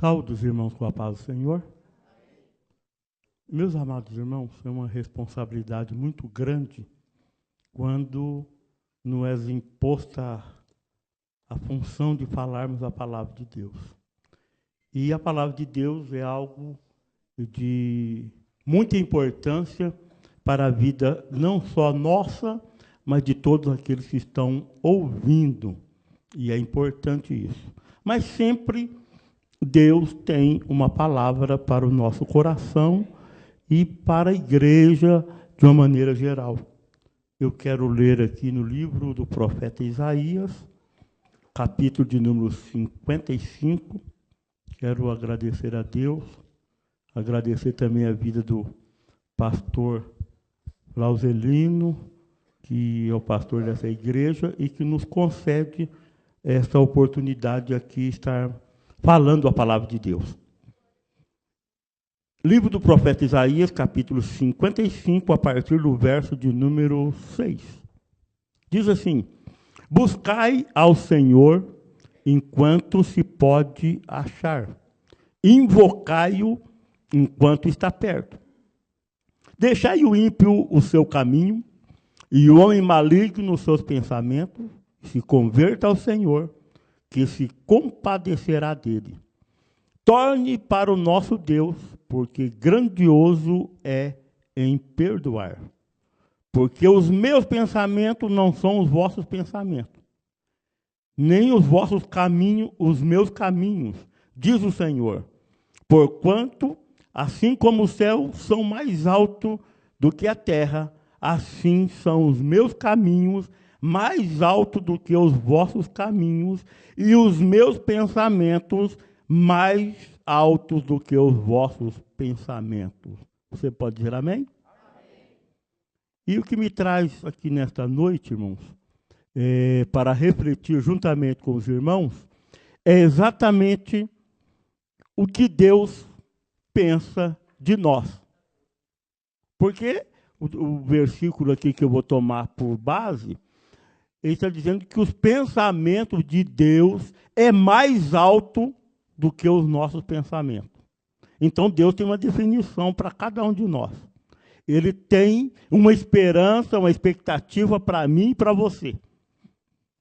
Saúde os irmãos com a paz do Senhor. Meus amados irmãos, é uma responsabilidade muito grande quando nos é imposta a função de falarmos a palavra de Deus. E a palavra de Deus é algo de muita importância para a vida não só nossa, mas de todos aqueles que estão ouvindo. E é importante isso. Mas sempre Deus tem uma palavra para o nosso coração e para a igreja de uma maneira geral. Eu quero ler aqui no livro do profeta Isaías, capítulo de número 55. Quero agradecer a Deus, agradecer também a vida do pastor Lauzelino, que é o pastor dessa igreja e que nos concede essa oportunidade de aqui estar falando a palavra de Deus. Livro do profeta Isaías, capítulo 55, a partir do verso de número 6. Diz assim: buscai ao Senhor enquanto se pode achar, invocai-o enquanto está perto. Deixai o ímpio o seu caminho, e o homem maligno os seus pensamentos, se converta ao Senhor, que se compadecerá dele. Torne para o nosso Deus, porque grandioso é em perdoar. Porque os meus pensamentos não são os vossos pensamentos, nem os vossos caminhos, os meus caminhos, diz o Senhor. Porquanto, assim como os céus são mais altos do que a terra, assim são os meus caminhos mais altos do que os vossos caminhos, e os meus pensamentos mais altos do que os vossos pensamentos. Você pode dizer amém? Amém. E o que me traz aqui nesta noite, irmãos, para refletir juntamente com os irmãos, é exatamente o que Deus pensa de nós. Porque o versículo aqui que eu vou tomar por base, ele está dizendo que os pensamentos de Deus é mais alto do que os nossos pensamentos. Então, Deus tem uma definição para cada um de nós. Ele tem uma esperança, uma expectativa para mim e para você.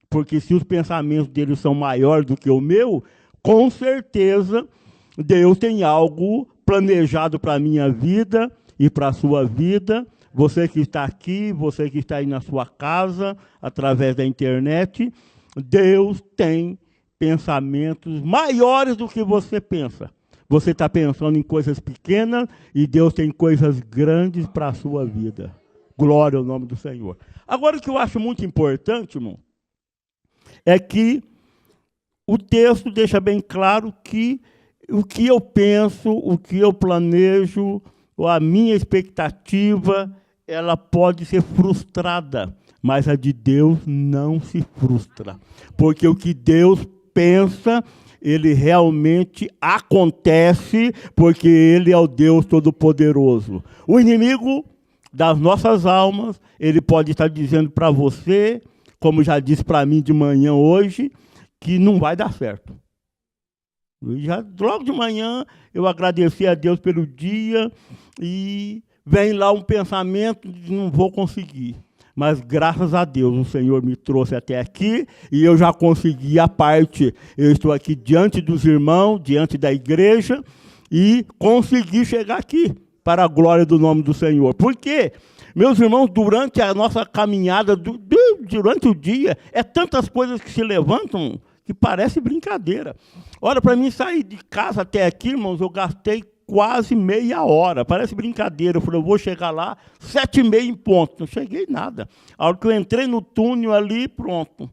Porque se os pensamentos dele são maiores do que o meu, com certeza Deus tem algo planejado para a minha vida e para a sua vida. Você que está aqui, você que está aí na sua casa, através da internet, Deus tem pensamentos maiores do que você pensa. Você está pensando em coisas pequenas e Deus tem coisas grandes para a sua vida. Glória ao nome do Senhor. Agora, o que eu acho muito importante, irmão, é que o texto deixa bem claro que o que eu penso, o que eu planejo, a minha expectativa, ela pode ser frustrada, mas a de Deus não se frustra. Porque o que Deus pensa, ele realmente acontece, porque ele é o Deus Todo-Poderoso. O inimigo das nossas almas, ele pode estar dizendo para você, como já disse para mim de manhã hoje, que não vai dar certo. Logo de manhã, eu agradeci a Deus pelo dia e vem lá um pensamento de não vou conseguir. Mas graças a Deus o Senhor me trouxe até aqui e eu já consegui a parte. Eu estou aqui diante dos irmãos, diante da igreja e consegui chegar aqui para a glória do nome do Senhor. Por quê? Meus irmãos, durante a nossa caminhada, durante o dia, é tantas coisas que se levantam que parece brincadeira. Olha, para mim sair de casa até aqui, irmãos, eu gastei quase meia hora. Parece brincadeira. Eu falei, eu vou chegar lá 7h30 em ponto. Não cheguei nada. A hora que eu entrei no túnel ali, pronto.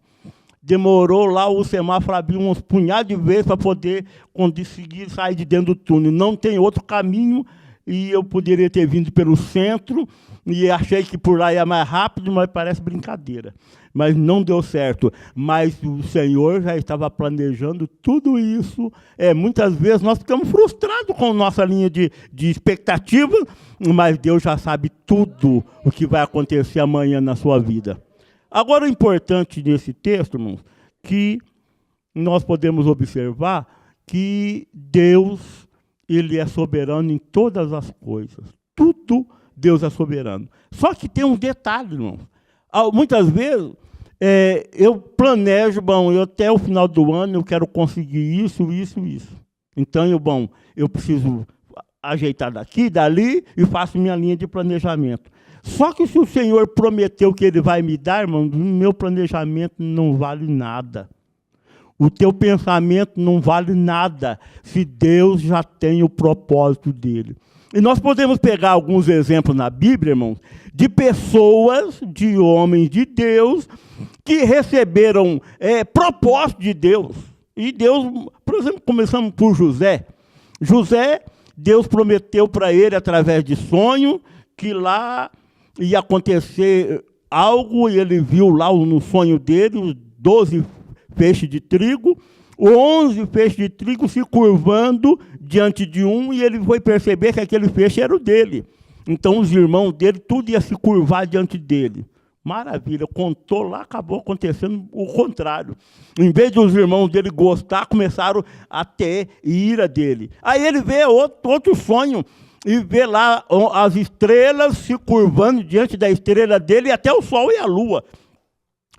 Demorou lá o semáforo abrir uns punhados de vezes para poder conseguir sair de dentro do túnel. Não tem outro caminho e eu poderia ter vindo pelo centro e achei que por lá ia mais rápido, mas parece brincadeira. Mas não deu certo. Mas o Senhor já estava planejando tudo isso. Muitas vezes nós ficamos frustrados com a nossa linha de expectativa, mas Deus já sabe tudo o que vai acontecer amanhã na sua vida. Agora, o importante desse texto, irmãos, que nós podemos observar que Deus, ele é soberano em todas as coisas. Tudo Deus é soberano. Só que tem um detalhe, irmão. Muitas vezes, eu planejo, eu até o final do ano eu quero conseguir isso, isso, isso. Então, eu preciso ajeitar daqui, dali, e faço minha linha de planejamento. Só que se o Senhor prometeu que Ele vai me dar, irmão, meu planejamento não vale nada. O teu pensamento não vale nada, se Deus já tem o propósito dele. E nós podemos pegar alguns exemplos na Bíblia, irmãos, de pessoas, de homens de Deus, que receberam propósito de Deus. E Deus, por exemplo, começamos por José. José, Deus prometeu para ele, através de sonho, que lá ia acontecer algo, e ele viu lá no sonho dele os 12 feixes de trigo, 11 feixes de trigo se curvando diante de um, e ele foi perceber que aquele feixe era o dele. Então os irmãos dele, tudo ia se curvar diante dele. Maravilha, contou lá, acabou acontecendo o contrário. Em vez dos irmãos dele gostar, começaram a ter ira dele. Aí ele vê outro sonho, e vê lá as estrelas se curvando diante da estrela dele, e até o sol e a lua.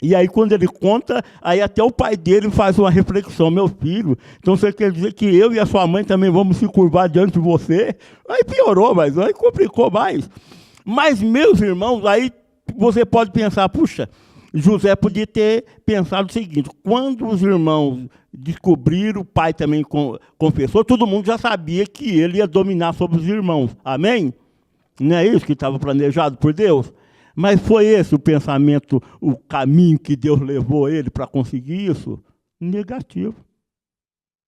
E aí, quando ele conta, aí até o pai dele faz uma reflexão: meu filho, então você quer dizer que eu e a sua mãe também vamos se curvar diante de você? Aí piorou, mas aí complicou mais. Mas, meus irmãos, aí você pode pensar, puxa, José podia ter pensado o seguinte: quando os irmãos descobriram, o pai também confessou, todo mundo já sabia que ele ia dominar sobre os irmãos. Amém? Não é isso que estava planejado por Deus? Mas foi esse o pensamento, o caminho que Deus levou ele para conseguir isso? Negativo.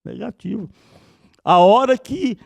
Negativo. A hora que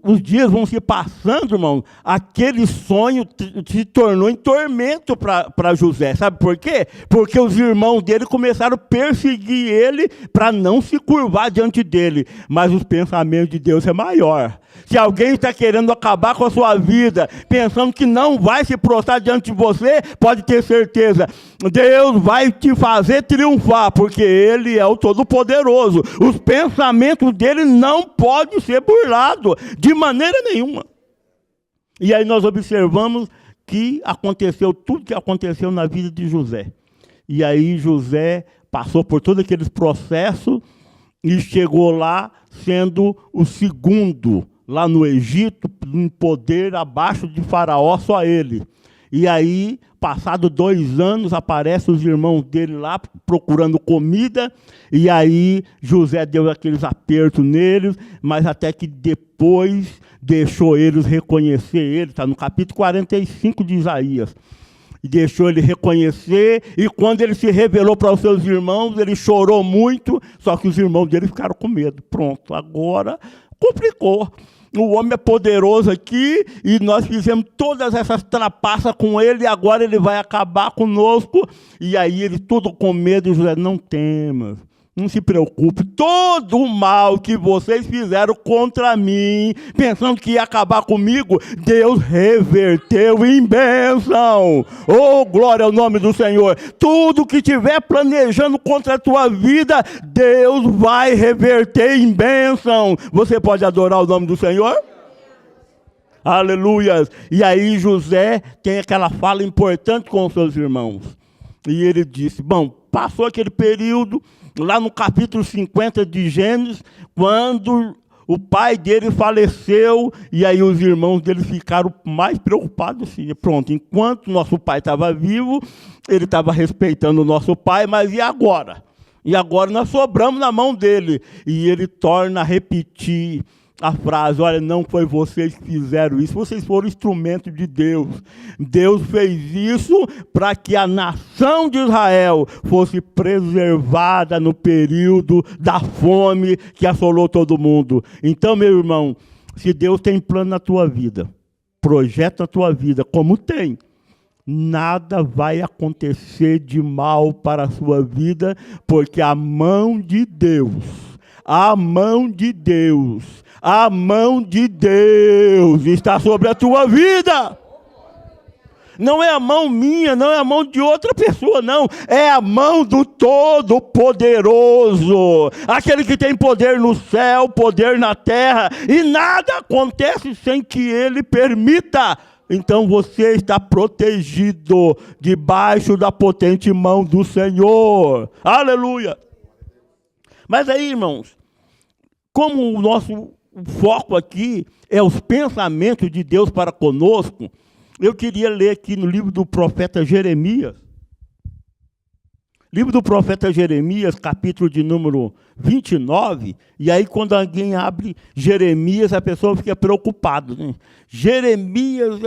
os dias vão se passando, irmão, aquele sonho se tornou em tormento para José. Sabe por quê? Porque os irmãos dele começaram a perseguir ele para não se curvar diante dele. Mas os pensamentos de Deus é maior. Se alguém está querendo acabar com a sua vida, pensando que não vai se prostrar diante de você, pode ter certeza, Deus vai te fazer triunfar, porque Ele é o Todo-Poderoso. Os pensamentos dele não podem ser burlados, de maneira nenhuma. E aí nós observamos que aconteceu tudo que aconteceu na vida de José. E aí José passou por todos aqueles processos e chegou lá sendo o segundo, lá no Egito, em poder abaixo de Faraó, só ele. E aí, passado 2 anos, aparecem os irmãos dele lá procurando comida, e aí José deu aqueles apertos neles, mas até que depois deixou eles reconhecer ele, está no capítulo 45 de Isaías. E deixou ele reconhecer, e quando ele se revelou para os seus irmãos, ele chorou muito, só que os irmãos dele ficaram com medo. Pronto, agora complicou. O homem é poderoso aqui, e nós fizemos todas essas trapaças com ele, e agora ele vai acabar conosco. E aí ele tudo com medo, e José: não temas, não se preocupe, todo o mal que vocês fizeram contra mim, pensando que ia acabar comigo, Deus reverteu em bênção. Oh, glória ao nome do Senhor. Tudo que estiver planejando contra a tua vida, Deus vai reverter em bênção. Você pode adorar o nome do Senhor? Aleluia. E aí José tem aquela fala importante com os seus irmãos. E ele disse: bom, passou aquele período, lá no capítulo 50 de Gênesis, quando o pai dele faleceu, e aí os irmãos dele ficaram mais preocupados assim: pronto, enquanto nosso pai estava vivo, ele estava respeitando o nosso pai, mas e agora? E agora nós sobramos na mão dele. E ele torna a repetir a frase: olha, não foi vocês que fizeram isso, vocês foram instrumento de Deus. Deus fez isso para que a nação de Israel fosse preservada no período da fome que assolou todo mundo. Então, meu irmão, se Deus tem plano na tua vida, projeto na tua vida, como tem, nada vai acontecer de mal para a sua vida, porque a mão de Deus, a mão de Deus, a mão de Deus está sobre a tua vida. Não é a mão minha, não é a mão de outra pessoa, não. É a mão do Todo-Poderoso. Aquele que tem poder no céu, poder na terra. E nada acontece sem que Ele permita. Então você está protegido debaixo da potente mão do Senhor. Aleluia! Mas aí, irmãos, como o nosso foco aqui é os pensamentos de Deus para conosco, eu queria ler aqui no livro do profeta Jeremias. Livro do profeta Jeremias, capítulo de número 29, e aí quando alguém abre Jeremias, a pessoa fica preocupada, né? Jeremias,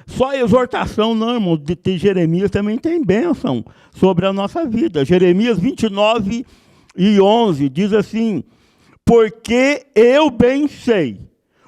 só exortação não, irmão, de Jeremias também tem bênção sobre a nossa vida. Jeremias 29 e 11 diz assim: porque eu bem sei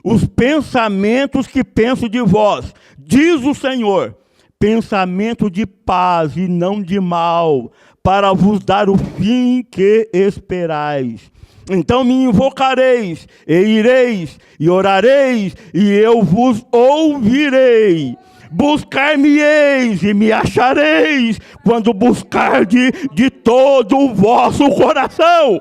os pensamentos que penso de vós, diz o Senhor, pensamento de paz e não de mal, para vos dar o fim que esperais. Então me invocareis, e ireis, e orareis, e eu vos ouvirei. Buscar-me-eis e me achareis, quando buscardes de todo o vosso coração.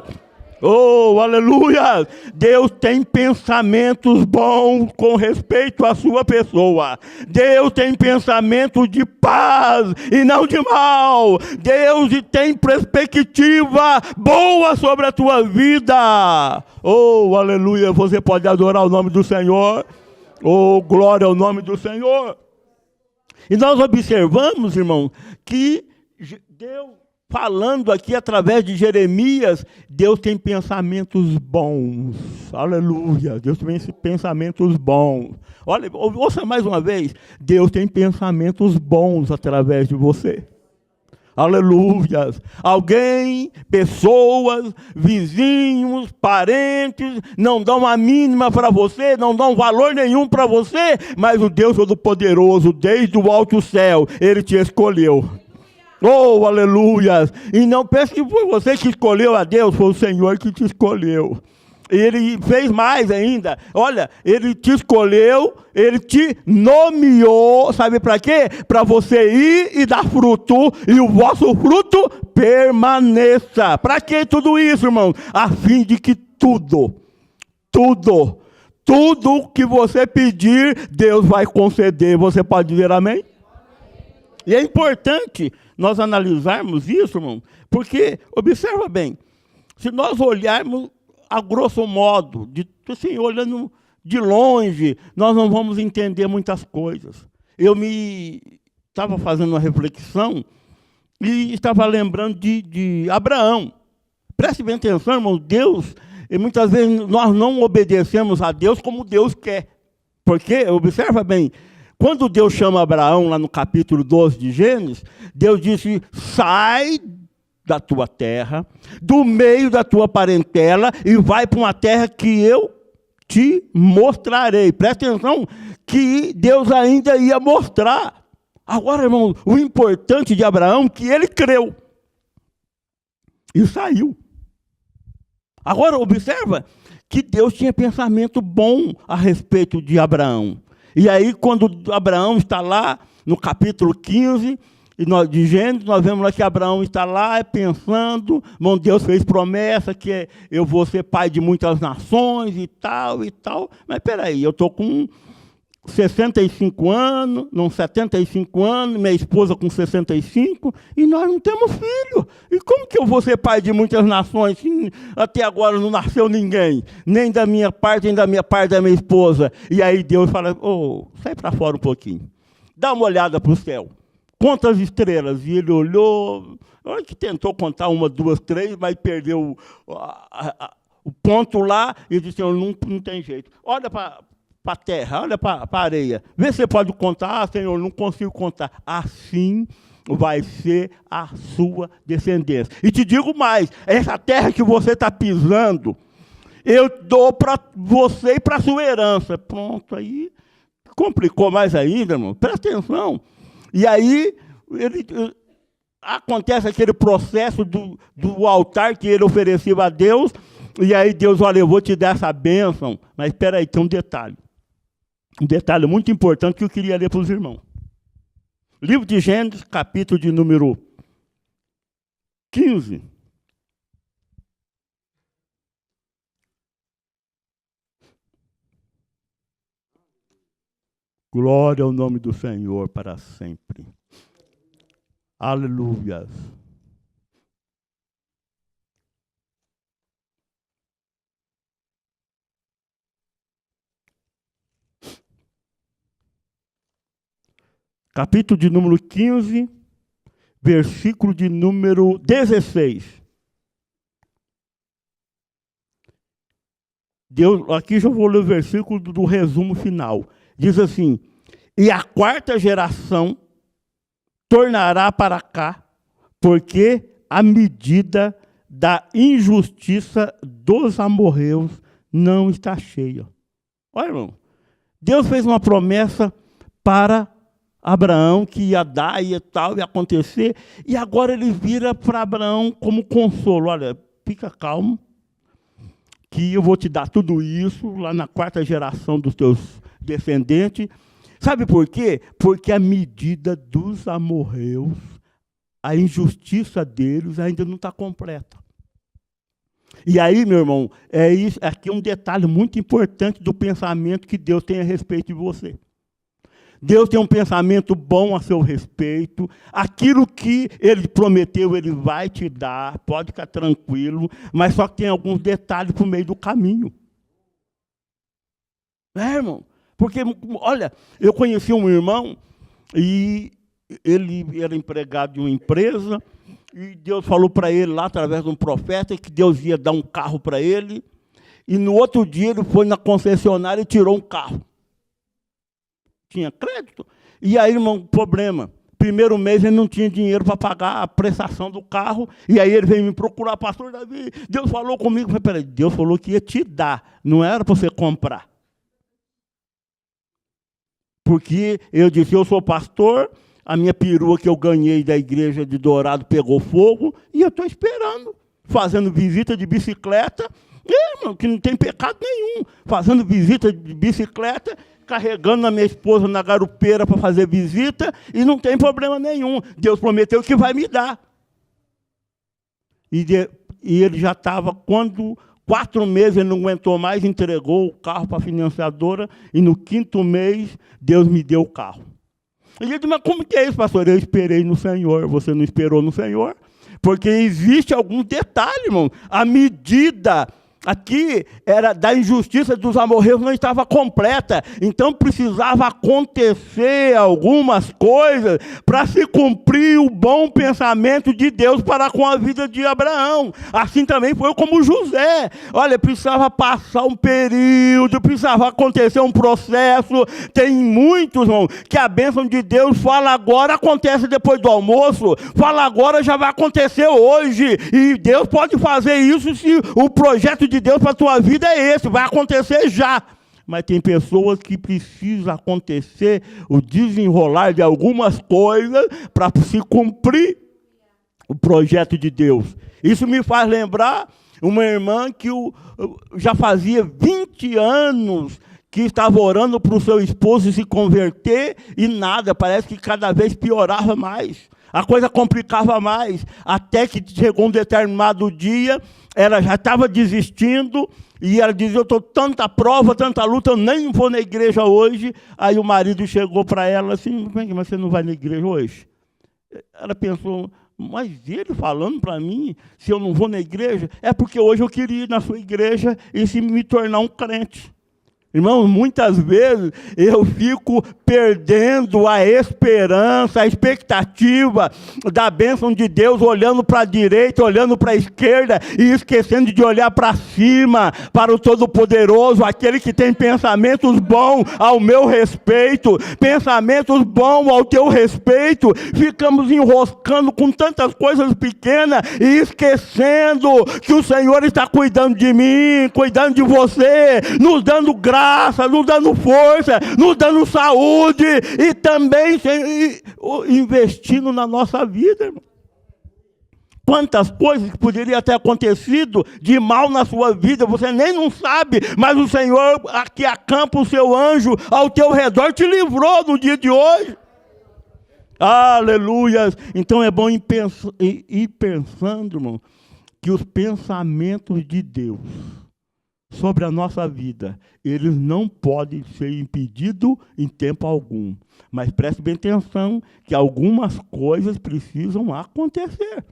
Oh, aleluia! Deus tem pensamentos bons com respeito à sua pessoa. Deus tem pensamento de paz e não de mal. Deus tem perspectiva boa sobre a tua vida. Oh, aleluia! Você pode adorar o nome do Senhor. Oh, glória ao nome do Senhor. E nós observamos, irmão, que Deus, falando aqui através de Jeremias, Deus tem pensamentos bons. Aleluia. Deus tem pensamentos bons. Olha, ouça mais uma vez. Deus tem pensamentos bons através de você. Aleluia. Alguém, pessoas, vizinhos, parentes, não dão uma mínima para você, não dão valor nenhum para você, mas o Deus Todo-Poderoso, desde o alto céu, Ele te escolheu. Oh, aleluia! E não pense que foi você que escolheu a Deus, foi o Senhor que te escolheu. Ele fez mais ainda. Olha, Ele te escolheu, Ele te nomeou, sabe para quê? Para você ir e dar fruto, e o vosso fruto permaneça. Para que tudo isso, irmão? A fim de que tudo que você pedir, Deus vai conceder. Você pode dizer amém? E é importante nós analisarmos isso, irmão, porque, observa bem, se nós olharmos a grosso modo, assim, olhando de longe, nós não vamos entender muitas coisas. Eu estava fazendo uma reflexão e estava lembrando de Abraão. Preste bem atenção, irmão, Deus, e muitas vezes nós não obedecemos a Deus como Deus quer. Porque, observa bem, quando Deus chama Abraão, lá no capítulo 12 de Gênesis, Deus disse, sai da tua terra, do meio da tua parentela, e vai para uma terra que eu te mostrarei. Presta atenção que Deus ainda ia mostrar. Agora, irmão, o importante de Abraão é que ele creu e saiu. Agora, observa que Deus tinha pensamento bom a respeito de Abraão. E aí, quando Abraão está lá, no capítulo 15 de Gênesis, nós vemos lá que Abraão está lá pensando, irmão, Deus fez promessa que eu vou ser pai de muitas nações e tal. Mas peraí, eu estou com 65 anos, não 75 anos, minha esposa com 65, e nós não temos filho. E como que eu vou ser pai de muitas nações se até agora não nasceu ninguém? Nem da minha parte, nem da minha parte da minha esposa. E aí Deus fala, sai para fora um pouquinho. Dá uma olhada para o céu. Conta as estrelas. E ele olhou, olha que tentou contar 1, 2, 3, mas perdeu o ponto lá e disse, não tem jeito. Olha para a terra, olha para a areia. Vê se você pode contar. Senhor, não consigo contar. Assim vai ser a sua descendência. E te digo mais, essa terra que você está pisando, eu dou para você e para a sua herança. Pronto, aí complicou mais ainda, irmão. Presta atenção. E aí, acontece aquele processo do altar que ele oferecia a Deus, e aí Deus, olha, eu vou te dar essa bênção, mas espera aí, tem um detalhe muito importante que eu queria ler para os irmãos. Livro de Gênesis, capítulo de número 15. Glória ao nome do Senhor para sempre. Aleluia. Capítulo de número 15, versículo de número 16. Aqui já vou ler o versículo do resumo final. Diz assim: e a quarta geração tornará para cá, porque a medida da injustiça dos amorreus não está cheia. Olha, irmão, Deus fez uma promessa para Abraão que ia dar e tal, ia acontecer, e agora ele vira para Abraão como consolo. Olha, fica calmo, que eu vou te dar tudo isso lá na quarta geração dos teus descendentes. Sabe por quê? Porque a medida dos amorreus, a injustiça deles ainda não está completa. E aí, meu irmão, aqui é um detalhe muito importante do pensamento que Deus tem a respeito de você. Deus tem um pensamento bom a seu respeito. Aquilo que Ele prometeu, Ele vai te dar. Pode ficar tranquilo. Mas só que tem alguns detalhes por meio do caminho. Irmão? Porque, olha, eu conheci um irmão e ele era empregado de uma empresa e Deus falou para ele lá, através de um profeta, que Deus ia dar um carro para ele. E no outro dia ele foi na concessionária e tirou um carro. Tinha crédito. E aí, irmão, problema. Primeiro mês ele não tinha dinheiro para pagar a prestação do carro. E aí ele veio me procurar: pastor Davi, Deus falou comigo. Eu falei: peraí, Deus falou que ia te dar, não era para você comprar. Porque eu disse: eu sou pastor, a minha perua que eu ganhei da igreja de Dourado pegou fogo, e eu estou esperando, fazendo visita de bicicleta, irmão, que não tem pecado nenhum, fazendo visita de bicicleta, carregando a minha esposa na garupeira para fazer visita, e não tem problema nenhum. Deus prometeu que vai me dar. E ele já estava, quando 4 meses ele não aguentou mais, entregou o carro para a financiadora, e no 5º mês, Deus me deu o carro. E ele disse: mas como que é isso, pastor? Eu esperei no Senhor. Você não esperou no Senhor? Porque existe algum detalhe, irmão. A medida aqui era da injustiça dos amorreus, não estava completa. Então precisava acontecer algumas coisas para se cumprir o bom pensamento de Deus para com a vida de Abraão. Assim também foi como José. Olha, precisava passar um período, precisava acontecer um processo. Tem muitos, irmão, que a bênção de Deus fala agora, acontece depois do almoço. Fala agora, já vai acontecer hoje. E Deus pode fazer isso se o projeto de Deus para a tua vida é esse, vai acontecer já. Mas tem pessoas que precisam acontecer o desenrolar de algumas coisas para se cumprir o projeto de Deus. Isso me faz lembrar uma irmã que já fazia 20 anos que estava orando para o seu esposo se converter e nada, parece que cada vez piorava mais. A coisa complicava mais, até que chegou um determinado dia, ela já estava desistindo, e ela dizia: eu estou tanta prova, tanta luta, eu nem vou na igreja hoje. Aí o marido chegou para ela assim: mas você não vai na igreja hoje? Ela pensou: mas ele falando para mim, se eu não vou na igreja, é porque hoje eu queria ir na sua igreja e se me tornar um crente. Irmãos, muitas vezes eu fico perdendo a esperança, a expectativa da bênção de Deus, olhando para a direita, olhando para a esquerda e esquecendo de olhar para cima, para o Todo-Poderoso, aquele que tem pensamentos bons ao meu respeito, pensamentos bons ao teu respeito. Ficamos enroscando com tantas coisas pequenas e esquecendo que o Senhor está cuidando de mim, cuidando de você, nos dando graça, nos dando força, nos dando saúde e também investindo na nossa vida, irmão. Quantas coisas que poderiam ter acontecido de mal na sua vida, você nem não sabe, mas o Senhor aqui acampa o seu anjo ao teu redor, te livrou no dia de hoje. Aleluia! Então é bom ir pensando, irmão, que os pensamentos de Deus sobre a nossa vida, eles não podem ser impedidos em tempo algum. Mas preste bem atenção que algumas coisas precisam acontecer.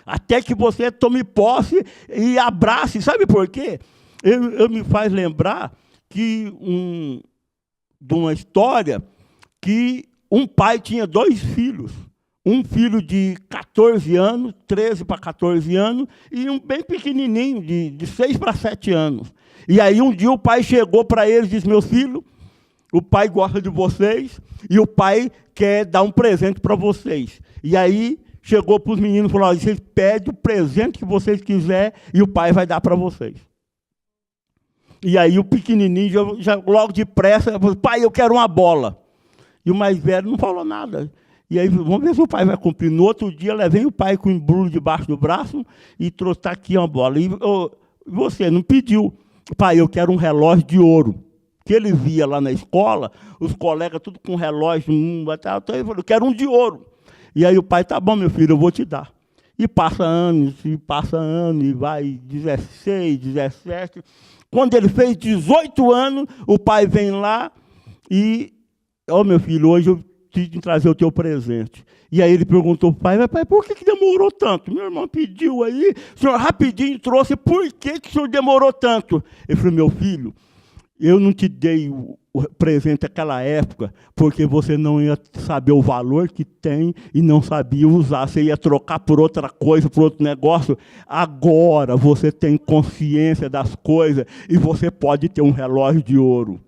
Até que você tome posse e abrace. Sabe por quê? Eu me faz lembrar que de uma história que um pai tinha 2 filhos. Um filho de 14 anos, 13 para 14 anos, e um bem pequenininho, de 6 para 7 anos. E aí um dia o pai chegou para eles e disse: meus filhos, o pai gosta de vocês e o pai quer dar um presente para vocês. E aí chegou para os meninos e falou: vocês pedem o presente que vocês quiserem e o pai vai dar para vocês. E aí o pequenininho, já logo depressa, falou: pai, eu quero uma bola. E o mais velho não falou nada. E aí, vamos ver se o pai vai cumprir. No outro dia, levei o pai com um embrulho debaixo do braço e trouxe aqui uma bola. E você não pediu. Pai, eu quero um relógio de ouro. Que ele via lá na escola, os colegas tudo com relógio. Então ele falou: eu quero um de ouro. E aí o pai: tá bom, meu filho, eu vou te dar. E passa anos, e vai 16, 17. Quando ele fez 18 anos, o pai vem lá e: meu filho, hoje eu preciso trazer o teu presente. E aí ele perguntou para o pai: pai, por que demorou tanto? Meu irmão pediu aí, o senhor rapidinho trouxe, por que o senhor demorou tanto? Ele falou: meu filho, eu não te dei o presente naquela época, porque você não ia saber o valor que tem e não sabia usar. Você ia trocar por outra coisa, por outro negócio. Agora você tem consciência das coisas e você pode ter um relógio de ouro.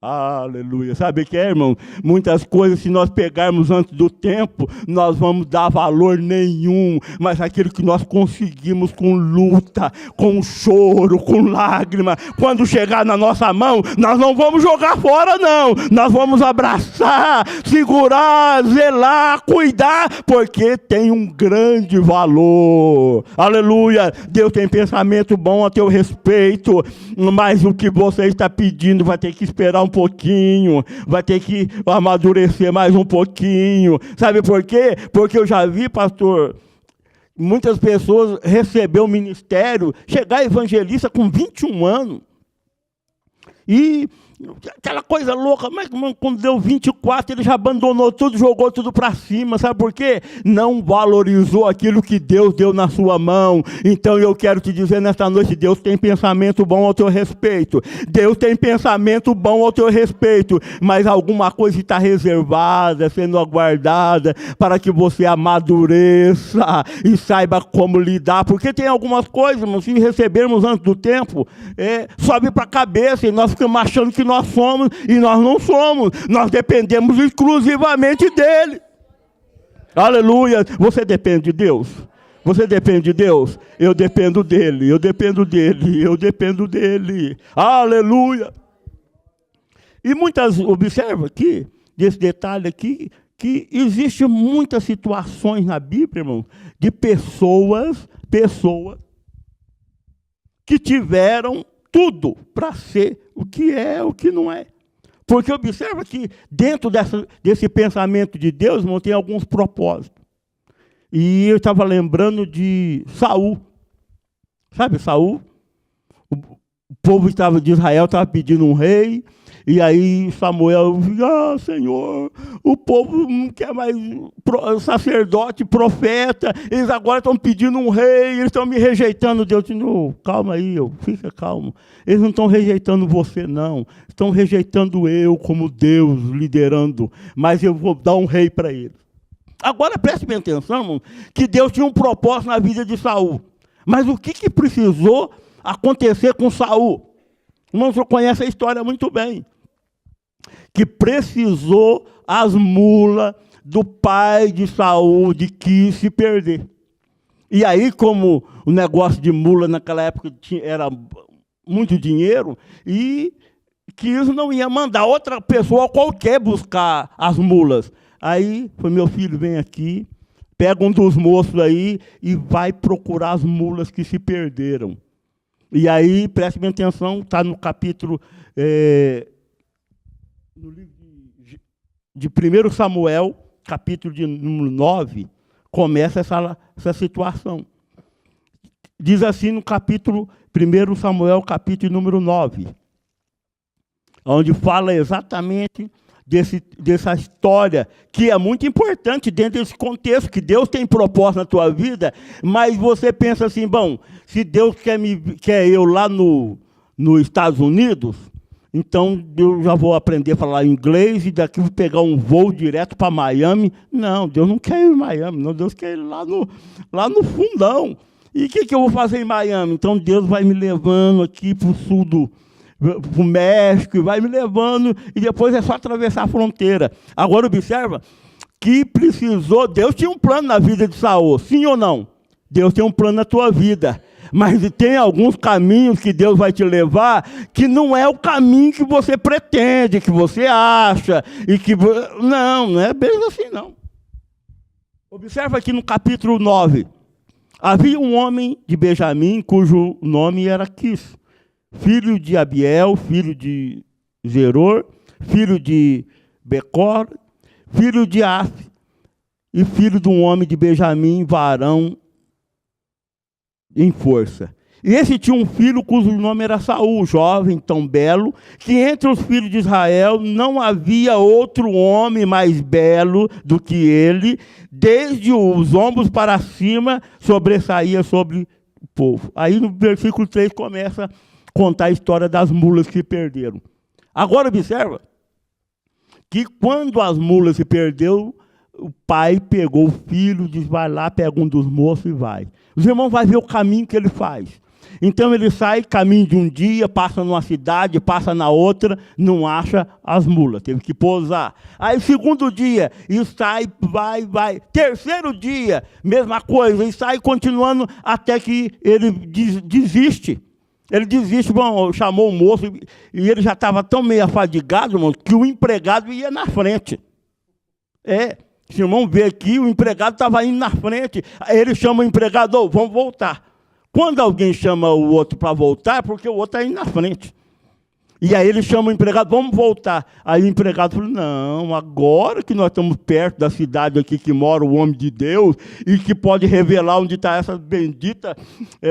Aleluia. Sabe o que é, irmão? Muitas coisas, se nós pegarmos antes do tempo, nós vamos dar valor nenhum. Mas aquilo que nós conseguimos com luta, com choro, com lágrima, quando chegar na nossa mão, nós não vamos jogar fora, não. Nós vamos abraçar, segurar, zelar, cuidar, porque tem um grande valor. Aleluia. Deus tem pensamento bom a teu respeito, mas o que você está pedindo vai ter que esperar um pouquinho, vai ter que amadurecer mais um pouquinho. Sabe por quê? Porque eu já vi, pastor, muitas pessoas receber o ministério, chegar evangelista com 21 anos. E aquela coisa louca, mas quando deu 24, ele já abandonou tudo, jogou tudo para cima. Sabe por quê? Não valorizou aquilo que Deus deu na sua mão. Então eu quero te dizer nesta noite: Deus tem pensamento bom ao teu respeito. Deus tem pensamento bom ao teu respeito. Mas alguma coisa está reservada, sendo aguardada, para que você amadureça e saiba como lidar. Porque tem algumas coisas, irmão, se recebermos antes do tempo, sobe para a cabeça e nós ficamos achando que nós somos, e nós não somos. Nós dependemos exclusivamente dele. Aleluia. Você depende de Deus? Você depende de Deus? Eu dependo dele, eu dependo dele, eu dependo dele. Aleluia. E observa aqui, desse detalhe aqui, que existe muitas situações na Bíblia, irmão, de pessoas que tiveram tudo para ser o que é, o que não é. Porque observa que dentro desse pensamento de Deus, irmão, tem alguns propósitos. E eu estava lembrando de Saul. Sabe Saul? O povo de Israel estava pedindo um rei. E aí Samuel: Senhor, o povo não quer mais sacerdote, profeta, eles agora estão pedindo um rei, eles estão me rejeitando. Deus disse: calma aí, fica calmo. Eles não estão rejeitando você, não. Estão rejeitando eu como Deus liderando, mas eu vou dar um rei para eles. Agora preste bem atenção, irmão, que Deus tinha um propósito na vida de Saul. Mas o que precisou acontecer com Saul? Irmão, o senhor conhece a história muito bem. Que precisou as mulas do pai de Saul de Quis se perder. E aí, como o negócio de mula naquela época era muito dinheiro, e Quis não ia mandar outra pessoa qualquer buscar as mulas. Aí foi: meu filho, vem aqui, pega um dos moços aí e vai procurar as mulas que se perderam. E aí, preste bem atenção, está no capítulo, no livro de 1 Samuel, capítulo de número 9, começa essa situação. Diz assim no capítulo 1 Samuel, capítulo número 9, onde fala exatamente dessa história, que é muito importante dentro desse contexto, que Deus tem propósito na tua vida, mas você pensa assim, bom, se Deus quer eu lá nos Estados Unidos, então eu já vou aprender a falar inglês e daqui vou pegar um voo direto para Miami. Não, Deus não quer ir em Miami, não, Deus quer ir lá no fundão. E o que eu vou fazer em Miami? Então Deus vai me levando aqui para o sul para o México, e vai me levando, e depois é só atravessar a fronteira. Agora observa que Deus tinha um plano na vida de Saul, sim ou não? Deus tem um plano na tua vida. Mas tem alguns caminhos que Deus vai te levar que não é o caminho que você pretende, que você acha, e que... Não é bem assim, não. Observa aqui no capítulo 9. Havia um homem de Benjamim, cujo nome era Quis, filho de Abiel, filho de Zeror, filho de Becor, filho de Af, e filho de um homem de Benjamim, varão em força. E esse tinha um filho cujo nome era Saul, jovem, tão belo, que entre os filhos de Israel não havia outro homem mais belo do que ele, desde os ombros para cima, sobressaía sobre o povo. Aí no versículo 3 começa a contar a história das mulas que perderam. Agora observa que quando as mulas se perderam, o pai pegou o filho, diz, vai lá, pega um dos moços e vai. Os irmãos vão ver o caminho que ele faz. Então ele sai, caminho de um dia, passa numa cidade, passa na outra, não acha as mulas, teve que pousar. Aí segundo dia, e sai, vai. Terceiro dia, mesma coisa, e sai continuando até que ele desiste. Ele desiste, bom, chamou o moço, e ele já estava tão meio afadigado, irmão, que o empregado ia na frente. Se o irmão vê aqui, o empregado estava indo na frente. Aí ele chama o empregado, oh, vamos voltar. Quando alguém chama o outro para voltar, é porque o outro está indo na frente. E aí ele chama o empregado, vamos voltar. Aí o empregado falou, não, agora que nós estamos perto da cidade aqui que mora o homem de Deus e que pode revelar onde está essa bendita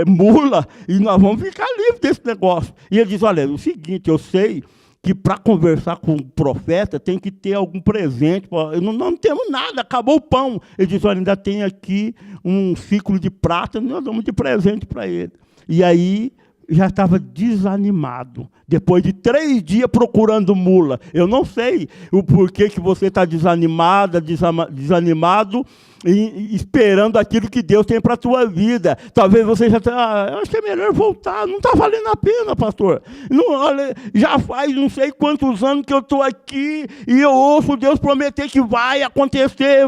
mula, e nós vamos ficar livres desse negócio. E ele diz, olha, é o seguinte, eu sei que para conversar com o profeta tem que ter algum presente. Não temos nada, acabou o pão. Ele diz, olha, ainda tem aqui um ciclo de prata, nós damos de presente para ele. E aí já estava desanimado. Depois de 3 dias procurando mula. Eu não sei o porquê que você está desanimado, e esperando aquilo que Deus tem para a tua vida. Talvez você já está, acho que é melhor voltar, não está valendo a pena, pastor. Não, olha, já faz não sei quantos anos que eu estou aqui e eu ouço Deus prometer que vai acontecer,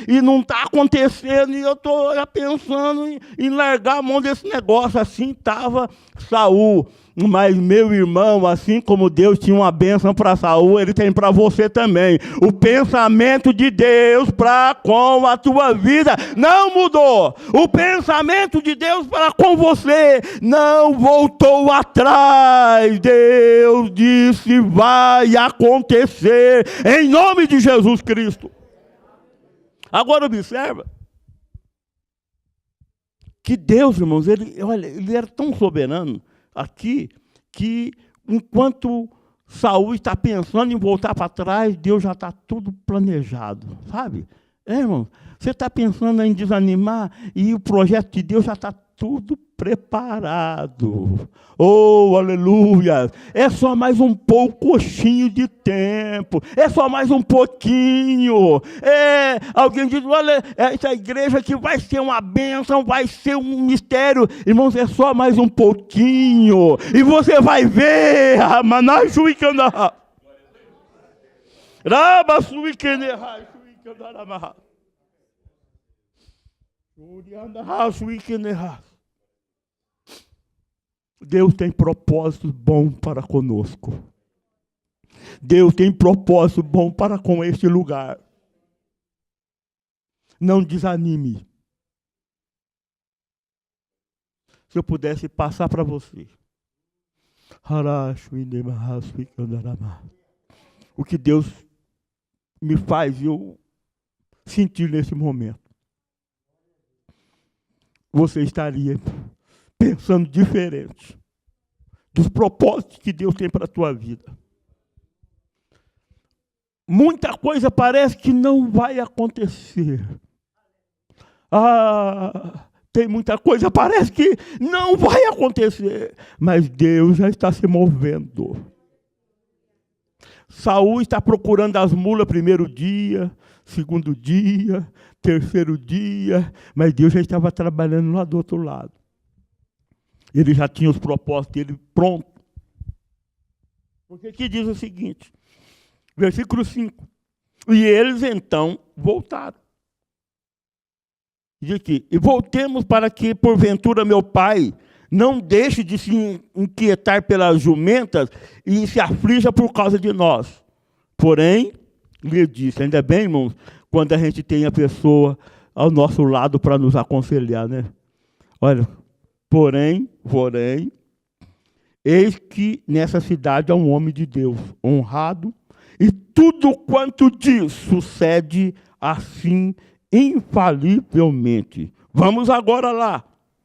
e não está acontecendo, e eu estou pensando em largar a mão desse negócio. Assim estava Saul. Mas, meu irmão, assim como Deus tinha uma bênção para Saul, ele tem para você também. O pensamento de Deus para com a tua vida não mudou. O pensamento de Deus para com você não voltou atrás. Deus disse, vai acontecer, em nome de Jesus Cristo. Agora observa que Deus, irmãos, ele era tão soberano aqui, que enquanto Saul está pensando em voltar para trás, Deus já está tudo planejado, sabe? Irmão, você está pensando em desanimar e o projeto de Deus já está tudo preparado. Oh, aleluia! É só mais um pouquinho de tempo. É só mais um pouquinho. Alguém diz, olha, essa igreja que vai ser uma bênção, vai ser um mistério. Irmãos, é só mais um pouquinho. E você vai ver. Deus tem propósitos bons para conosco. Deus tem propósito bom para com este lugar. Não desanime. Se eu pudesse passar para você. O que Deus me faz eu sentir nesse momento. Você estaria pensando diferente dos propósitos que Deus tem para a tua vida. Muita coisa parece que não vai acontecer. Tem muita coisa, parece que não vai acontecer. Mas Deus já está se movendo. Saul está procurando as mulas primeiro dia, segundo dia, terceiro dia, mas Deus já estava trabalhando lá do outro lado. Ele já tinha os propósitos dele prontos. Porque aqui diz o seguinte, versículo 5. E eles então voltaram. Diz aqui, e voltemos para que, porventura, meu pai não deixe de se inquietar pelas jumentas e se aflija por causa de nós. Porém, lhe disse, ainda bem, irmãos, quando a gente tem a pessoa ao nosso lado para nos aconselhar, né? Olha, porém, eis que nessa cidade há um homem de Deus, honrado, e tudo quanto diz sucede assim infalivelmente. Vamos agora lá.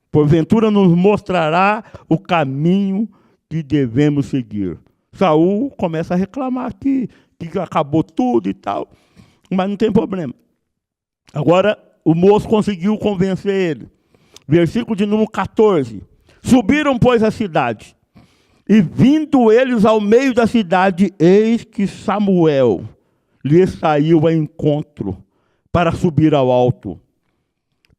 Porventura nos mostrará o caminho que devemos seguir. Saul começa a reclamar que acabou tudo e tal, mas não tem problema. Agora, o moço conseguiu convencer ele. Versículo de número 14. Subiram, pois, a cidade, e vindo eles ao meio da cidade, eis que Samuel lhe saiu ao encontro para subir ao alto.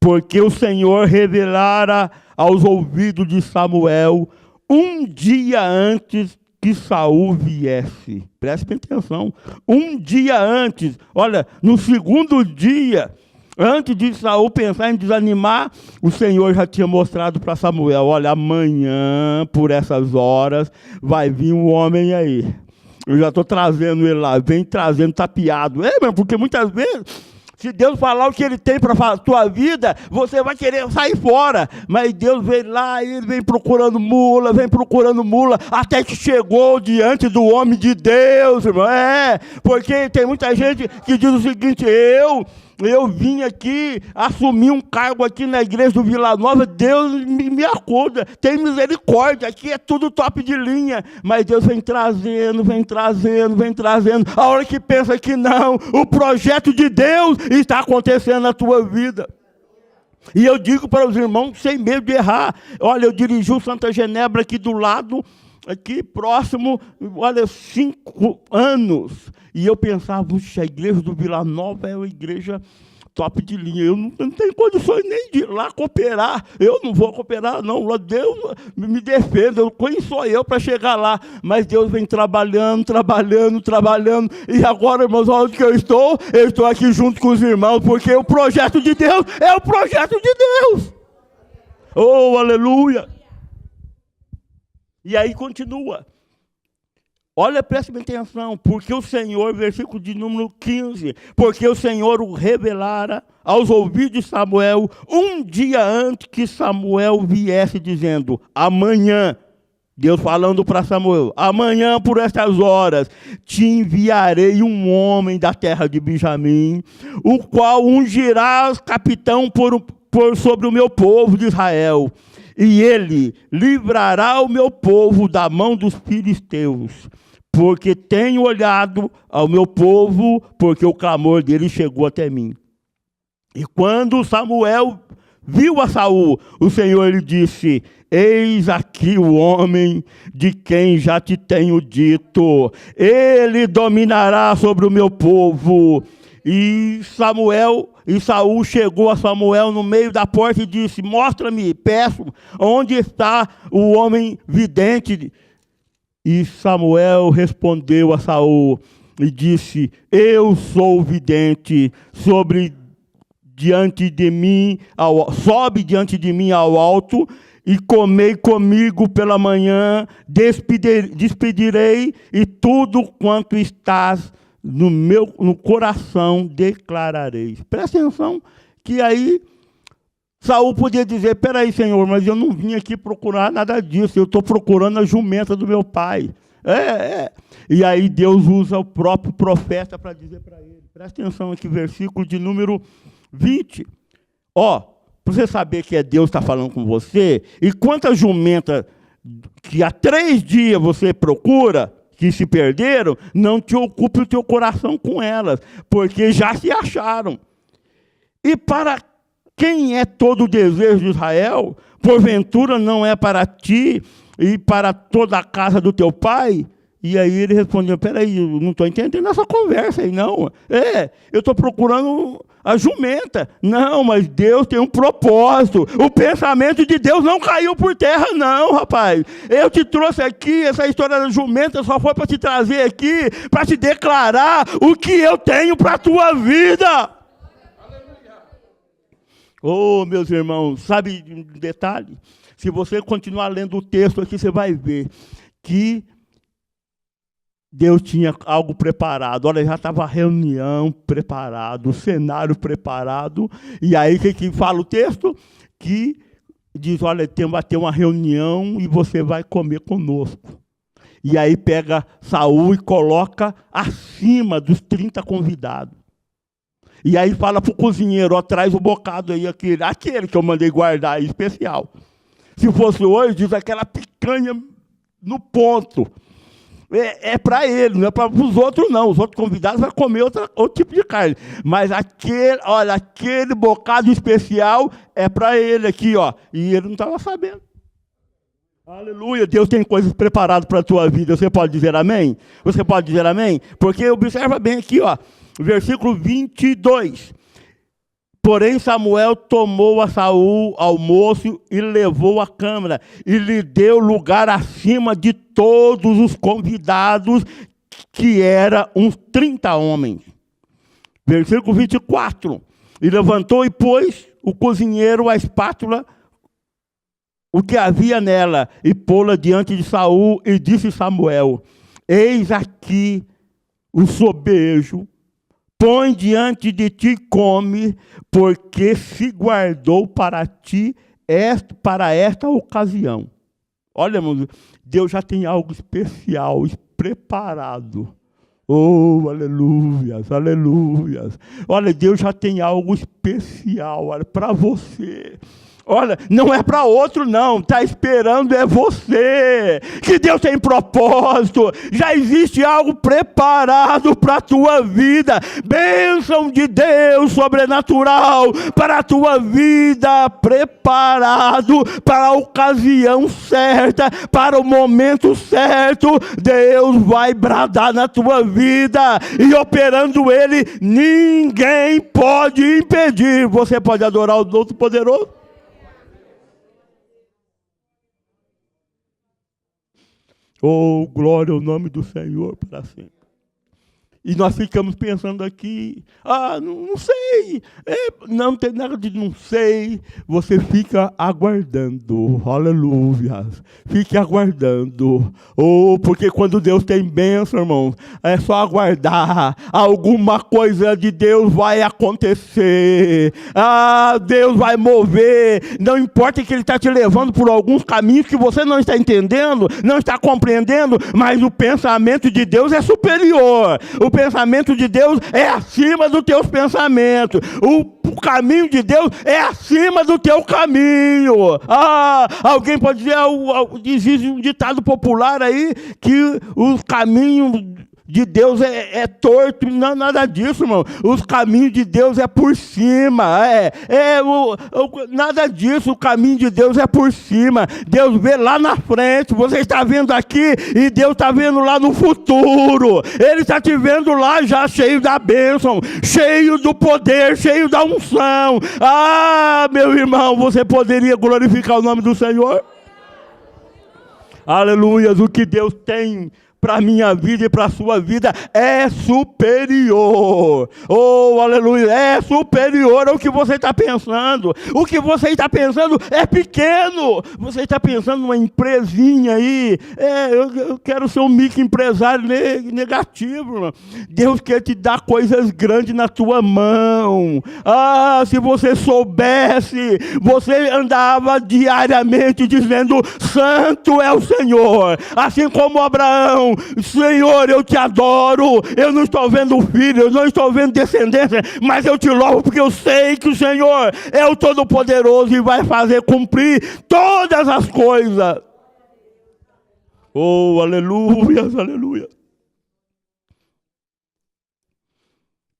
Porque o Senhor revelara aos ouvidos de Samuel um dia antes que Saul viesse. Preste atenção. Um dia antes. Olha, no segundo dia, antes de Saul pensar em desanimar, o Senhor já tinha mostrado para Samuel, olha, amanhã, por essas horas, vai vir um homem aí. Eu já estou trazendo ele lá, vem trazendo tapeado. Porque muitas vezes, se Deus falar o que Ele tem para a tua vida, você vai querer sair fora. Mas Deus vem lá, e Ele vem procurando mula, até que chegou diante do homem de Deus, irmão. Porque tem muita gente que diz o seguinte, eu vim aqui, assumir um cargo aqui na igreja do Vila Nova, Deus me acuda, tem misericórdia, aqui é tudo top de linha, mas Deus vem trazendo, a hora que pensa que não, o projeto de Deus está acontecendo na tua vida. E eu digo para os irmãos, sem medo de errar, olha, eu dirigi o Santa Genebra aqui do lado, aqui próximo, olha, 5 anos. E eu pensava, puxa, a igreja do Vila Nova é uma igreja top de linha. Eu não tenho condições nem de ir lá cooperar. Eu não vou cooperar, não. Deus me defenda. Quem sou eu para chegar lá? Mas Deus vem trabalhando. E agora, irmãos, onde que eu estou? Eu estou aqui junto com os irmãos, porque o projeto de Deus é o projeto de Deus. Oh, aleluia! E aí continua. Olha, preste atenção, porque o Senhor, versículo de número 15, porque o Senhor o revelara aos ouvidos de Samuel um dia antes que Samuel viesse dizendo, amanhã, Deus falando para Samuel, amanhã por estas horas te enviarei um homem da terra de Benjamim, o qual ungirás capitão sobre o meu povo de Israel. E ele livrará o meu povo da mão dos filisteus, porque tenho olhado ao meu povo, porque o clamor dele chegou até mim. E quando Samuel viu a Saul, o Senhor lhe disse, eis aqui o homem de quem já te tenho dito, ele dominará sobre o meu povo. E Saul chegou a Samuel no meio da porta e disse, mostra-me, peço, onde está o homem vidente? E Samuel respondeu a Saul e disse, eu sou o vidente, sobe diante de mim ao alto, e comei comigo pela manhã, despedirei, e tudo quanto estás no coração declarareis. Presta atenção que aí Saul podia dizer, peraí, Senhor, mas eu não vim aqui procurar nada disso, eu estou procurando a jumenta do meu pai. E aí Deus usa o próprio profeta para dizer para ele. Presta atenção aqui, versículo de número 20. Para você saber que é Deus que está falando com você, e quantas jumentas que há 3 dias você procura, que se perderam, não te ocupe o teu coração com elas, porque já se acharam. E para quem é todo o desejo de Israel, porventura não é para ti e para toda a casa do teu pai? E aí ele respondeu, peraí, eu não estou entendendo essa conversa aí, não. Eu estou procurando a jumenta. Não, mas Deus tem um propósito. O pensamento de Deus não caiu por terra, não, rapaz. Eu te trouxe aqui, essa história da jumenta só foi para te trazer aqui, para te declarar o que eu tenho para a tua vida. Meus irmãos, sabe um detalhe? Se você continuar lendo o texto aqui, você vai ver que Deus tinha algo preparado. Olha, já estava a reunião preparada, o cenário preparado. E aí, o que fala o texto? Que diz, olha, vai ter uma reunião e você vai comer conosco. E aí pega Saul e coloca acima dos 30 convidados. E aí fala para o cozinheiro, traz o bocado aí, aquele que eu mandei guardar aí, especial. Se fosse hoje, diz aquela picanha no ponto. É para ele, não é para os outros, não. Os outros convidados vão comer outro tipo de carne. Mas aquele bocado especial é para ele aqui, E ele não estava sabendo. Aleluia, Deus tem coisas preparadas para a tua vida. Você pode dizer amém? Você pode dizer amém? Porque observa bem aqui, versículo 22. Porém, Samuel tomou a Saul ao moço e levou à câmara, e lhe deu lugar acima de todos os convidados, que eram uns 30 homens. Versículo 24. E levantou e pôs o cozinheiro a espátula, o que havia nela, e pô-la diante de Saul, e disse Samuel, eis aqui o sobejo, põe diante de ti e come, porque se guardou para ti para esta ocasião. Olha, irmãos, Deus já tem algo especial, preparado. Aleluias, aleluias. Olha, Deus já tem algo especial para você. Olha, não é para outro não, está esperando é você, que Deus tem propósito, já existe algo preparado para a tua vida, bênção de Deus sobrenatural para a tua vida, preparado para a ocasião certa, para o momento certo, Deus vai bradar na tua vida, e operando Ele, ninguém pode impedir. Você pode adorar o Todo-Poderoso? Glória ao nome do Senhor para sempre. E nós ficamos pensando aqui, não sei, não tem nada de não sei, você fica aguardando, aleluia, fique aguardando, porque quando Deus tem bênção, irmãos, é só aguardar, alguma coisa de Deus vai acontecer, Deus vai mover, não importa que Ele está te levando por alguns caminhos que você não está entendendo, não está compreendendo, mas o pensamento de Deus é superior, o pensamento de Deus é acima dos teus pensamentos. O caminho de Deus é acima do teu caminho. Alguém pode dizer, existe um ditado popular aí, que os caminhos de Deus é torto, não nada disso, irmão. Os caminhos de Deus é por cima, nada disso, o caminho de Deus é por cima. Deus vê lá na frente, você está vendo aqui e Deus está vendo lá no futuro. Ele está te vendo lá já cheio da bênção, cheio do poder, cheio da unção. Meu irmão, você poderia glorificar o nome do Senhor? Aleluia, o que Deus tem para a minha vida e para a sua vida é superior. Aleluia, é superior ao que você está pensando. O que você está pensando é pequeno. Você está pensando numa empresinha aí, eu quero ser um microempresário negativo, irmão. Deus quer te dar coisas grandes na tua mão. Se você soubesse, você andava diariamente dizendo, santo é o Senhor. Assim como Abraão não. Senhor, eu te adoro. Eu não estou vendo filho, eu não estou vendo descendência, mas eu te louvo porque eu sei que o Senhor é o Todo-Poderoso e vai fazer cumprir todas as coisas. Oh, aleluia, aleluia.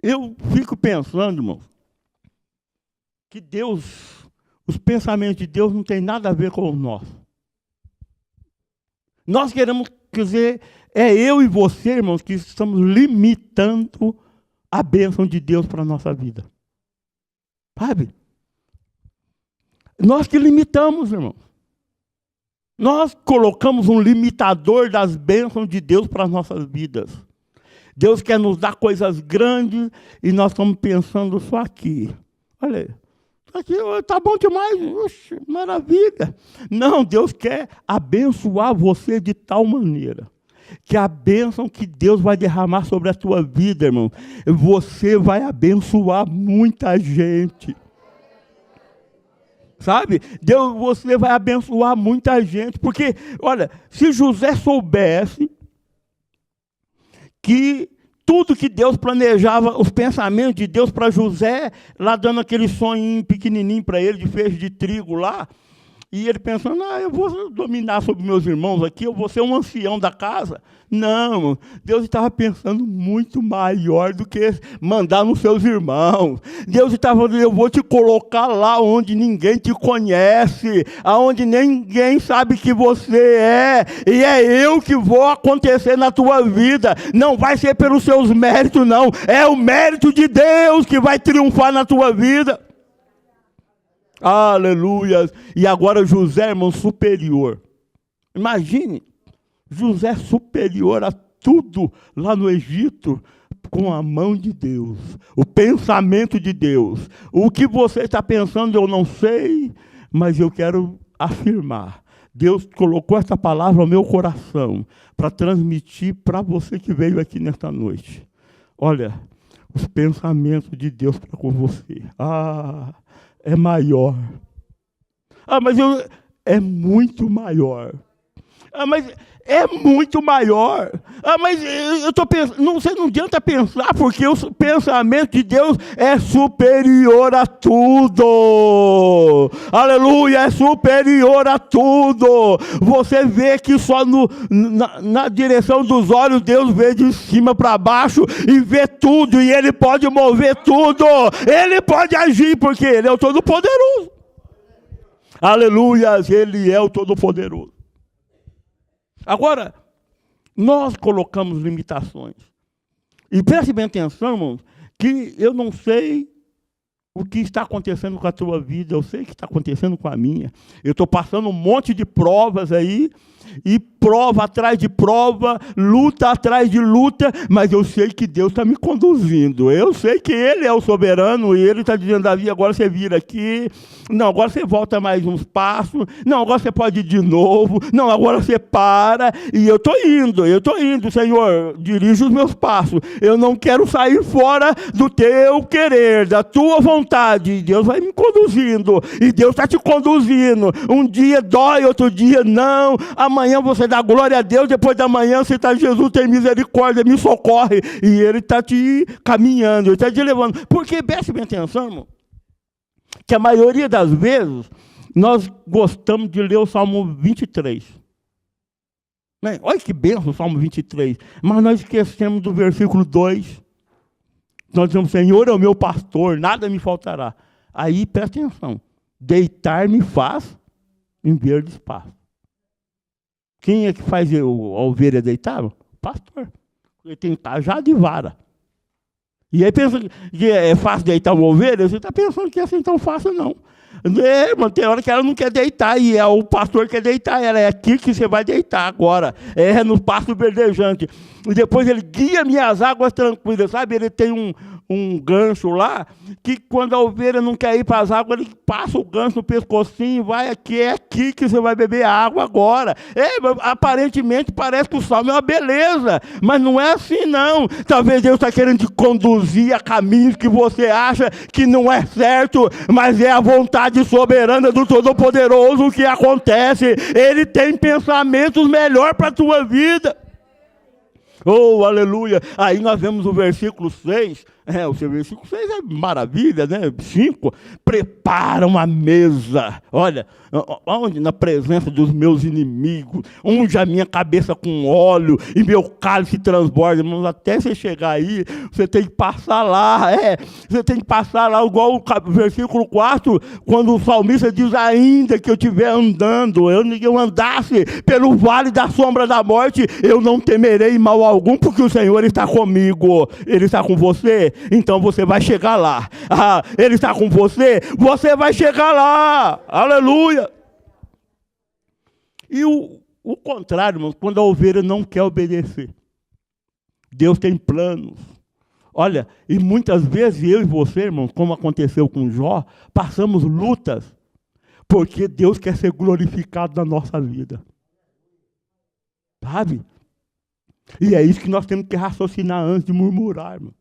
Eu fico pensando, irmão, que Deus, os pensamentos de Deus não tem nada a ver com os nossos. Nós queremos, quer dizer, é eu e você, irmãos, que estamos limitando a bênção de Deus para a nossa vida. Sabe? Nós que limitamos, irmãos. Nós colocamos um limitador das bênçãos de Deus para as nossas vidas. Deus quer nos dar coisas grandes e nós estamos pensando só aqui. Olha aí. Aqui está bom demais, oxe, maravilha. Não, Deus quer abençoar você de tal maneira que a bênção que Deus vai derramar sobre a tua vida, irmão, você vai abençoar muita gente. Sabe? Deus, você vai abençoar muita gente. Porque, olha, se José soubesse que tudo que Deus planejava, os pensamentos de Deus para José, lá dando aquele sonho pequenininho para ele, de feixe de trigo lá, e ele pensando, eu vou dominar sobre meus irmãos aqui, eu vou ser um ancião da casa. Não, Deus estava pensando muito maior do que mandar nos seus irmãos. Deus estava dizendo, eu vou te colocar lá onde ninguém te conhece, aonde ninguém sabe que você é, e é eu que vou acontecer na tua vida. Não vai ser pelos seus méritos, não. É o mérito de Deus que vai triunfar na tua vida. Aleluia. E agora José, irmão, superior. Imagine, José superior a tudo lá no Egito, com a mão de Deus, o pensamento de Deus. O que você está pensando eu não sei, mas eu quero afirmar. Deus colocou essa palavra no meu coração para transmitir para você que veio aqui nesta noite. Olha, os pensamentos de Deus para com você. É maior. Mas é muito maior. Mas é muito maior. Mas eu estou pensando, você não adianta pensar, porque o pensamento de Deus é superior a tudo. Aleluia, é superior a tudo. Você vê que só na direção dos olhos Deus vê de cima para baixo e vê tudo, e Ele pode mover tudo. Ele pode agir, porque Ele é o Todo-Poderoso. Aleluia, Ele é o Todo-Poderoso. Agora, nós colocamos limitações. E preste bem atenção, irmãos, que eu não sei o que está acontecendo com a tua vida, eu sei o que está acontecendo com a minha. Eu estou passando um monte de provas aí, e prova atrás de prova, luta atrás de luta, mas eu sei que Deus está me conduzindo. Eu sei que Ele é o soberano, e Ele está dizendo, Davi, agora você vira aqui, não, agora você volta mais uns passos, não, agora você pode ir de novo, não, agora você para, e eu estou indo, Senhor, dirige os meus passos, eu não quero sair fora do teu querer, da tua vontade. Deus vai me conduzindo, e Deus está te conduzindo. Um dia dói, outro dia não, amanhã você dá glória a Deus, depois da manhã você está, Jesus tem misericórdia, me socorre, e Ele está te caminhando, Ele está te levando. Porque, preste bem atenção, irmão, que a maioria das vezes nós gostamos de ler o Salmo 23. Né? Olha que benção o Salmo 23. Mas nós esquecemos do versículo 2. Nós dizemos, Senhor é o meu pastor, nada me faltará. Aí, presta atenção, deitar-me faz em verdes pastos. Quem é que faz a ovelha deitar? O pastor. Ele tem cajado e vara. E aí pensa que é fácil deitar uma ovelha, você está pensando que é assim tão fácil, não. Mas tem hora que ela não quer deitar, e o pastor quer deitar ela. É aqui que você vai deitar agora. É no pasto verdejante. E depois ele guia minhas águas tranquilas, sabe? Ele tem um gancho lá, que quando a ovelha não quer ir para as águas, ele passa o gancho no pescocinho, vai aqui, é aqui que você vai beber água agora. Aparentemente parece que o salmo é uma beleza, mas não é assim não. Talvez Deus está querendo te conduzir a caminhos que você acha que não é certo, mas é a vontade soberana do Todo-Poderoso que acontece. Ele tem pensamentos melhores para a tua vida. Oh, aleluia. Aí nós vemos o versículo 6. O seu versículo 6 é maravilha, né? 5. Prepara uma mesa. Olha, onde? Na presença dos meus inimigos. Unge a minha cabeça com óleo e meu cálice transborda. Irmãos, até você chegar aí, você tem que passar lá. Você tem que passar lá, igual o versículo 4, quando o salmista diz: ainda que eu estiver andando, eu andasse pelo vale da sombra da morte, eu não temerei mal algum, porque o Senhor está comigo. Ele está com você, então você vai chegar lá. Ele está com você, você vai chegar lá. Aleluia. E o contrário, irmão, quando a ovelha não quer obedecer. Deus tem planos. Olha, e muitas vezes eu e você, irmão, como aconteceu com Jó, passamos lutas, porque Deus quer ser glorificado na nossa vida. Sabe? E é isso que nós temos que raciocinar antes de murmurar, irmão.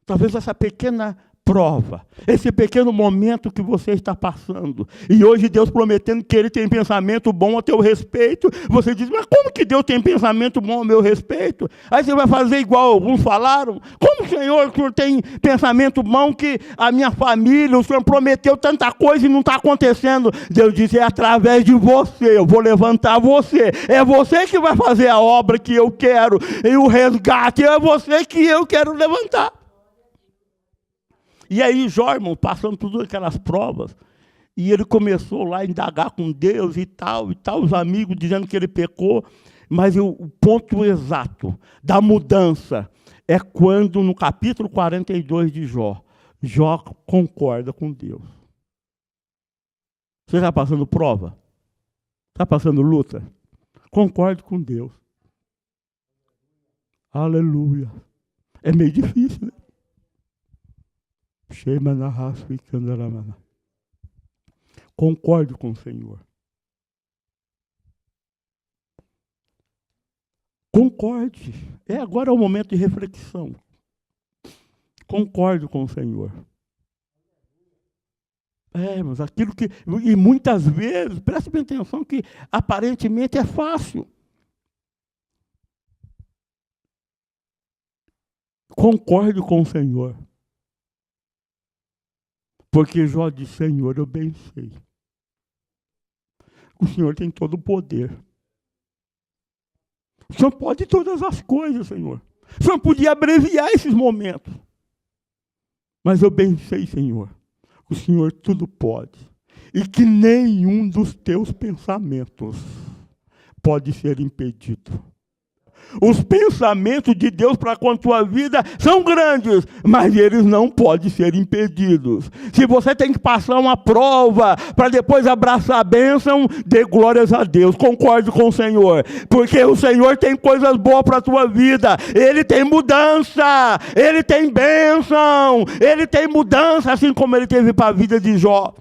Talvez essa pequena prova, esse pequeno momento que você está passando, e hoje Deus prometendo que Ele tem pensamento bom a teu respeito, você diz: mas como que Deus tem pensamento bom a meu respeito? Aí você vai fazer igual alguns falaram: como, Senhor, o Senhor tem pensamento bom que a minha família, o Senhor prometeu tanta coisa e não está acontecendo? Deus disse: é através de você, eu vou levantar você, é você que vai fazer a obra que eu quero, e o resgate é você que eu quero levantar. E aí Jó, irmão, passando por todas aquelas provas, e ele começou lá a indagar com Deus e tal, os amigos dizendo que ele pecou, mas o ponto exato da mudança é quando, no capítulo 42 de Jó, Jó concorda com Deus. Você está passando prova? Está passando luta? Concorde com Deus. Aleluia. É meio difícil, né? Concorde com o Senhor. Concorde. Agora é o momento de reflexão. Concorde com o Senhor. Mas aquilo que... E muitas vezes, preste bem atenção, que aparentemente é fácil. Concorde com o Senhor. Porque Jó disse: Senhor, eu bem sei. O Senhor tem todo o poder. O Senhor pode todas as coisas, Senhor. O Senhor podia abreviar esses momentos. Mas eu bem sei, Senhor, o Senhor tudo pode. E que nenhum dos teus pensamentos pode ser impedido. Os pensamentos de Deus para com a tua vida são grandes, mas eles não podem ser impedidos. Se você tem que passar uma prova para depois abraçar a bênção, dê glórias a Deus, concorde com o Senhor, porque o Senhor tem coisas boas para a tua vida. Ele tem mudança, Ele tem bênção, Ele tem mudança, assim como Ele teve para a vida de Jó.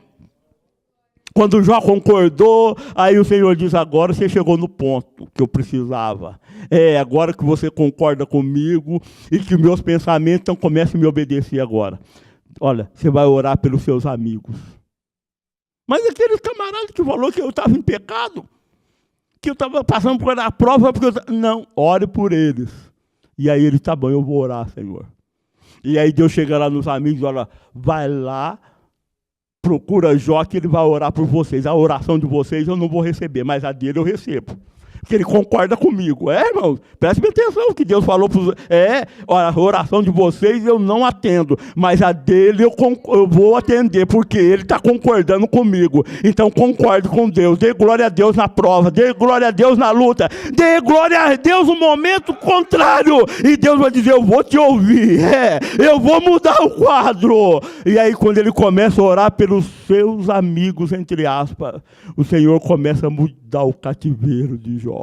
Quando Jó concordou, aí o Senhor diz: agora você chegou no ponto que eu precisava. Agora que você concorda comigo e que meus pensamentos, então comece a me obedecer agora. Olha, você vai orar pelos seus amigos. Mas aqueles camaradas que falou que eu estava em pecado, que eu estava passando por a prova, porque não, ore por eles. E aí ele: tá bom, eu vou orar, Senhor. E aí Deus chega lá nos amigos e olha: vai lá, procura Jó, que ele vai orar por vocês. A oração de vocês eu não vou receber, mas a dele eu recebo. Porque ele concorda comigo. Irmão, preste atenção que Deus falou para os... olha, a oração de vocês eu não atendo, mas a dele eu vou atender, porque ele está concordando comigo. Então concorde com Deus, dê glória a Deus na prova, dê glória a Deus na luta, dê glória a Deus no momento contrário, e Deus vai dizer: eu vou te ouvir, eu vou mudar o quadro. E aí quando ele começa a orar pelos seus amigos, entre aspas, o Senhor começa a mudar o cativeiro de Jó.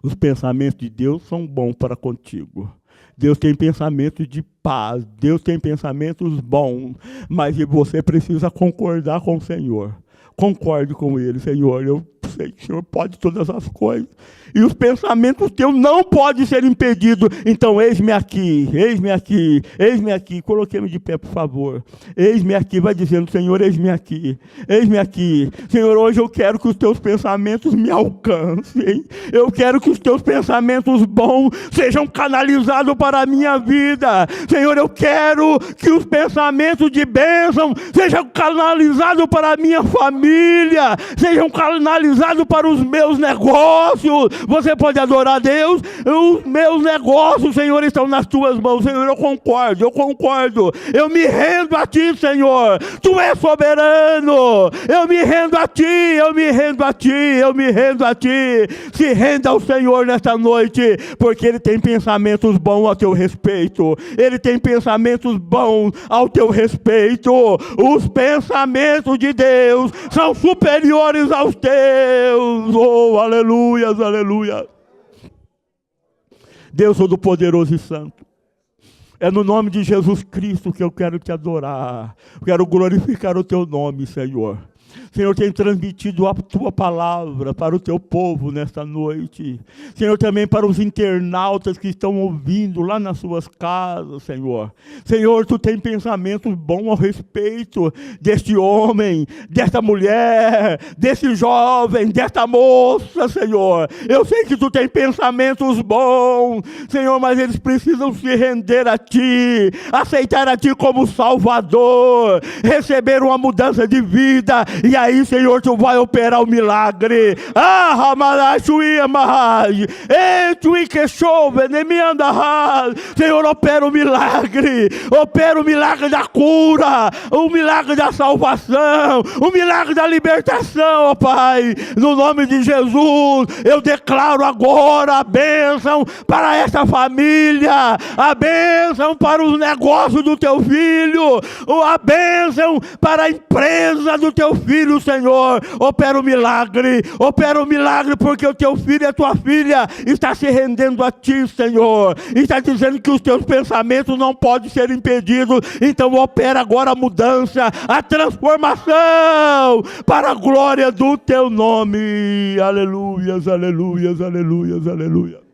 Os pensamentos de Deus são bons para contigo. Deus tem pensamentos de paz, Deus tem pensamentos bons, mas você precisa concordar com o Senhor. concorde com ele, Senhor. Eu sei que o Senhor pode todas as coisas. E os pensamentos teus não podem ser impedidos. Então, eis-me aqui, eis-me aqui, eis-me aqui. Coloquei-me de pé, por favor. Eis-me aqui, vai dizendo, Senhor, eis-me aqui. Eis-me aqui. Senhor, hoje eu quero que os teus pensamentos me alcancem. Eu quero que os teus pensamentos bons sejam canalizados para a minha vida. Senhor, eu quero que os pensamentos de bênção sejam canalizados para a minha família. Sejam canalizados para os meus negócios. Você pode adorar a Deus. Os meus negócios, Senhor, estão nas tuas mãos. Senhor, eu concordo. Eu me rendo a ti, Senhor. Tu és soberano. Eu me rendo a ti, eu me rendo a ti, eu me rendo a ti. Se renda ao Senhor nesta noite, porque Ele tem pensamentos bons ao teu respeito. Ele tem pensamentos bons ao teu respeito. Os pensamentos de Deus são superiores aos teus. Oh, aleluias, aleluia. Deus Todo-Poderoso e Santo, é no nome de Jesus Cristo que eu quero te adorar. Eu quero glorificar o teu nome, Senhor. Senhor, tem transmitido a tua palavra para o teu povo nesta noite. Senhor, também para os internautas que estão ouvindo lá nas suas casas, Senhor. Senhor, tu tem pensamentos bons ao respeito deste homem, desta mulher, desse jovem, desta moça, Senhor. Eu sei que tu tem pensamentos bons, Senhor, mas eles precisam se render a ti, aceitar a ti como Salvador, receber uma mudança de vida. E aí, Senhor, tu vai operar o milagre. Senhor, opera o milagre. Opera o milagre da cura, o milagre da salvação, o milagre da libertação, ó Pai. No nome de Jesus, eu declaro agora a bênção para essa família, a bênção para os negócios do teu filho, a bênção para a empresa do teu filho, Senhor. Opera o milagre, porque o teu filho e a tua filha está se rendendo a ti, Senhor. Está dizendo que os teus pensamentos não podem ser impedidos. Então opera agora a mudança, a transformação para a glória do teu nome. Aleluias, aleluias, aleluias, aleluias.